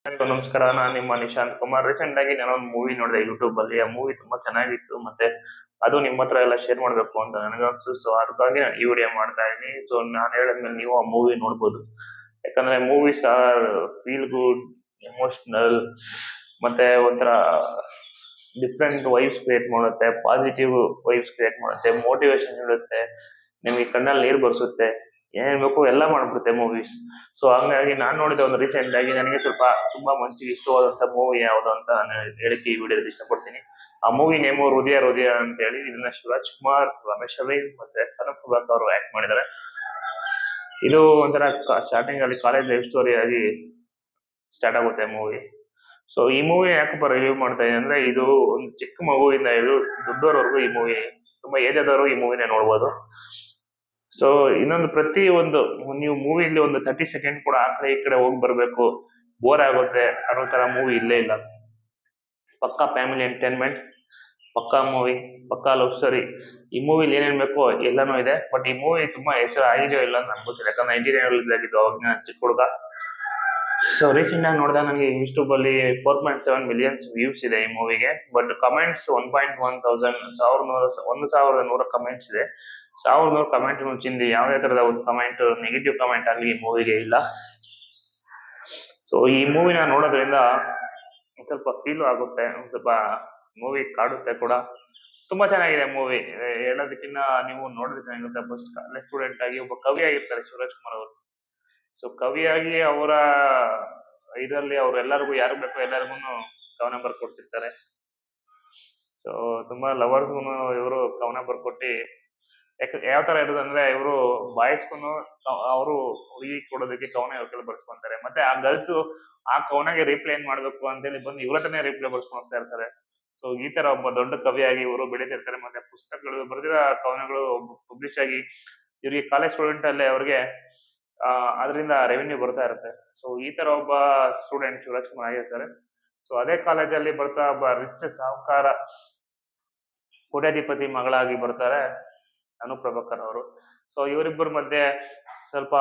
ಎಲ್ರಿಗೂ ನಮಸ್ಕಾರ. ನಾನು ನಿಮ್ಮ ನಿಶಾಂತ್ ಕುಮಾರ್. ರೀಸೆಂಟ್ ಆಗಿ ನಾನು ಒಂದು ಮೂವಿ ನೋಡಿದೆ ಯೂಟ್ಯೂಬ್ ಅಲ್ಲಿ. ಆ ಮೂವಿ ತುಂಬಾ ಚೆನ್ನಾಗಿತ್ತು. ಮತ್ತೆ ಅದು ನಿಮ್ಮ ಹತ್ರ ಎಲ್ಲ ಶೇರ್ ಮಾಡ್ಬೇಕು ಅಂತ ನನಗನ್ಸು. ಸೊ ಅದಕ್ಕಾಗಿ ನಾನು ಈ ವಿಡಿಯೋ ಮಾಡ್ತಾ ಇದ್ದೀನಿ. ಸೊ ನಾನು ಹೇಳಿದ್ಮೇಲೆ ನೀವು ಆ ಮೂವಿ ನೋಡ್ಬೋದು. ಯಾಕಂದ್ರೆ movies are feel good, emotional, ಮತ್ತೆ ಒಂಥರ ಡಿಫ್ರೆಂಟ್ ವೈಬ್ಸ್ ಕ್ರಿಯೇಟ್ ಮಾಡುತ್ತೆ, ಪಾಸಿಟಿವ್ ವೈಬ್ಸ್ ಕ್ರಿಯೇಟ್ ಮಾಡುತ್ತೆ, ಮೋಟಿವೇಶನ್ ನೀಡುತ್ತೆ, ನಿಮಗೆ ಕಣ್ಣಲ್ಲಿ ನೀರು ಬರ್ಸುತ್ತೆ, ಏನ್ ಬೇಕು ಎಲ್ಲ ಮಾಡ್ಬಿಡುತ್ತೆ ಮೂವೀಸ್. ಸೊ ಹಂಗಾಗಿ ನಾನು ನೋಡಿದ ಒಂದು ರೀಸೆಂಟ್ ಆಗಿ ನನಗೆ ಸ್ವಲ್ಪ ತುಂಬಾ ಮನಸ್ಸಿಗೆ ಇಷ್ಟವಾದಂತ ಮೂವಿ ಯಾವುದು ಅಂತ ನಾನು ಹೇಳಿಕ್ಕೆ ಈ ವಿಡಿಯೋದಲ್ಲಿ ಇಷ್ಟಪಡ್ತೀನಿ. ಆ ಮೂವಿ ನೇಮು ಹೃದಯ ಹೃದಯ ಅಂತ ಹೇಳಿ. ಇದನ್ನ ಶಿವರಾಜ್ ಕುಮಾರ್, ರಮೇಶ್ ಅರವಿಂದ್ ಮತ್ತೆ ಕನಕ್ ಪ್ರಭಾಕರ್ ಅವರು ಆಕ್ಟ್ ಮಾಡಿದ್ದಾರೆ. ಇದು ಒಂಥರ ಸ್ಟಾರ್ಟಿಂಗ್ ಅಲ್ಲಿ ಕಾಲೇಜ್ ಲೈಫ್ ಸ್ಟೋರಿ ಆಗಿ ಸ್ಟಾರ್ಟ್ ಆಗುತ್ತೆ ಮೂವಿ. ಸೊ ಈ ಮೂವಿ ಯಾಕಪ್ಪ ರಿವ್ಯೂ ಮಾಡ್ತಾ ಇದೀನಿ ಅಂದ್ರೆ, ಇದು ಒಂದು ಚಿಕ್ಕ ಮಗುವಿಂದ ಹಿಡಿದು ದೊಡ್ಡವರವರೆಗೂ ಈ ಮೂವಿ, ತುಂಬಾ ಏಜ್ ಆದವರು ಈ ಮೂವಿನ ನೋಡ್ಬೋದು. ಸೊ ಇನ್ನೊಂದು ಪ್ರತಿ ಒಂದು ನೀವು ಮೂವಿಲಿ ಒಂದು 30 ಸೆಕೆಂಡ್ ಕೂಡ ಆ ಕಡೆ ಈ ಕಡೆ ಹೋಗಿ ಬರ್ಬೇಕು, ಬೋರ್ ಆಗುತ್ತೆ ಅನ್ನೋ ತರ ಮೂವಿ ಇಲ್ಲೇ ಇಲ್ಲ. ಪಕ್ಕಾ ಫ್ಯಾಮಿಲಿ ಎಂಟರ್ಟೈನ್ಮೆಂಟ್, ಪಕ್ಕಾ ಮೂವಿ, ಪಕ್ಕಾ ಲವ್ ಸ್ಟೋರಿ. ಈ ಮೂವಿಲಿ ಏನೇನ್ ಬೇಕೋ ಎಲ್ಲಾನು ಇದೆ. ಬಟ್ ಈ ಮೂವಿ ತುಂಬಾ ಹೆಸರು ಆಗಿದೆಯೋ ಇಲ್ಲ ಅಂತ ನನ್ಗೆ ಗೊತ್ತಿಲ್ಲ, ಯಾಕಂದ್ರೆ 99 ಅವಾಗ ನಾನು ಚಿಕ್ಕ ಹುಡುಗ. ಸೊ ರೀಸೆಂಟ್ ಆಗಿ ನೋಡಿದಾಗ ನನಗೆ ಯೂಟ್ಯೂಬ್ ಅಲ್ಲಿ 4.7 ಮಿಲಿಯನ್ಸ್ ವ್ಯೂಸ್ ಇದೆ ಈ ಮೂವಿಗೆ. ಬಟ್ ಕಮೆಂಟ್ಸ್ 1,100 ಕಮೆಂಟ್ಸ್ ಇದೆ. 1,100 ಕಮೆಂಟ್ ಚಿಂದಿ ಯಾವುದೇ ತರದ ಒಂದು ಕಮೆಂಟ್, ನೆಗೆಟಿವ್ ಕಮೆಂಟ್ ಆಗಲಿ ಈ ಮೂವಿಗೆ ಇಲ್ಲ. ಸೊ ಈ ಮೂವಿನ ನೋಡೋದ್ರಿಂದ ಒಂದ್ ಸ್ವಲ್ಪ ಫೀಲ್ ಆಗುತ್ತೆ, ಒಂದ್ ಸ್ವಲ್ಪ ಮೂವಿ ಕಾಡುತ್ತೆ ಕೂಡ. ತುಂಬಾ ಚೆನ್ನಾಗಿದೆ ಮೂವಿ. ಹೇಳೋದಕ್ಕಿಂತ ನೀವು ನೋಡಿದ್ರೆ ಚೆನ್ನಾಗಿರುತ್ತೆ. ಫಸ್ಟ್ ಕಾಲೇಜ್ ಸ್ಟೂಡೆಂಟ್ ಆಗಿ ಒಬ್ಬ ಕವಿ ಆಗಿರ್ತಾರೆ ಶಿವರಾಜ್ ಕುಮಾರ್ ಅವರು. ಸೊ ಕವಿಯಾಗಿ ಅವರ ಇದರಲ್ಲಿ ಅವ್ರು ಎಲ್ಲರಿಗೂ, ಯಾರು ಬೇಕೋ ಎಲ್ಲರಿಗೂ ಕವನ ಬರ್ಕೊಡ್ತಿರ್ತಾರೆ. ಸೊ ತುಂಬಾ ಲವರ್ಸ್ಗು ಇವರು ಕವನ ಬರ್ಕೊಟ್ಟಿ, ಯಾವ ತರ ಇರೋದಂದ್ರೆ ಇವರು ಬಾಯ್ಸ್ಗೂ ಅವರು ಹುಡುಗಿ ಕೊಡೋದಕ್ಕೆ ಕವನ ಇವ್ರ ಕೈಲಿ ಬರ್ಸ್ಕೊಂತಾರೆ. ಮತ್ತೆ ಆ ಗರ್ಲ್ಸ್ ಆ ಕವನಗೆ ರಿಪ್ಲೈ ಏನ್ ಮಾಡ್ಬೇಕು ಅಂತೇಳಿ ಬಂದು ಇವ್ರ ಹತ್ರನೇ ರಿಪ್ಲೈ ಬರ್ಸ್ಕೊಂಡ್ ಹೋಗ್ತಾ ಇರ್ತಾರೆ. ಸೊ ಈ ತರ ಒಬ್ಬ ದೊಡ್ಡ ಕವಿಯಾಗಿ ಇವರು ಬೆಳೀತಿರ್ತಾರೆ. ಮತ್ತೆ ಪುಸ್ತಕಗಳು ಬರೆದಿರೋ ಕವನಗಳು ಪಬ್ಲಿಷ್ ಆಗಿ ಇವ್ರಿಗೆ ಕಾಲೇಜ್ ಸ್ಟೂಡೆಂಟ್ ಅಲ್ಲೇ ಅವ್ರಿಗೆ ಅದರಿಂದ ರೆವಿನ್ಯೂ ಬರ್ತಾ ಇರುತ್ತೆ. ಸೊ ಈ ತರ ಒಬ್ಬ ಸ್ಟೂಡೆಂಟ್ ಶಿವರಾಜ್ ಕುಮಾರ್ ಆಗಿರ್ತಾರೆ. ಸೊ ಅದೇ ಕಾಲೇಜಲ್ಲಿ ಬರ್ತಾ ಒಬ್ಬ ರಿಚ್ ಸಾಹುಕಾರ ಕೋಟ್ಯಾಧಿಪತಿ ಮಗಳಾಗಿ ಬರ್ತಾರೆ ಅನು ಪ್ರಭಾಕರ್ ಅವರು. ಸೊ ಇವರಿಬ್ಬರ ಮಧ್ಯೆ ಸ್ವಲ್ಪ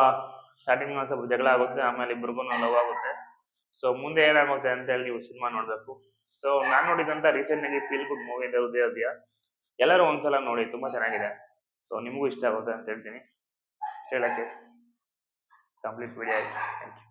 ಸ್ಟಾರ್ಟಿಂಗ್ ಸ್ವಲ್ಪ ಜಗಳ ಆಗುತ್ತೆ, ಆಮೇಲೆ ಇಬ್ಬರಿಗೂ ಲವ್ ಆಗುತ್ತೆ. ಸೊ ಮುಂದೆ ಏನಾಗುತ್ತೆ ಅಂತ ಹೇಳಿ ನೀವು ಸಿನಿಮಾ ನೋಡ್ಬೇಕು. ಸೊ ನಾನ್ ನೋಡಿದಂತ ರೀಸೆಂಟ್ ಆಗಿ ಫೀಲ್ ಗುಡ್ ಮೂವಿ ಇದೆ ಹೃದಯ ಹೃದಯ. ಎಲ್ಲರೂ ಒಂದ್ಸಲ ನೋಡಿ, ತುಂಬಾ ಚೆನ್ನಾಗಿದೆ. ಸೊ ನಿಮಗೂ ಇಷ್ಟ ಆಗುತ್ತೆ ಅಂತ ಹೇಳ್ತೀನಿ. ಹೇಳಕ್ಕೆ ಕಂಪ್ಲೀಟ್ ವಿಡಿಯೋ ಆಯ್ತು. Thank you.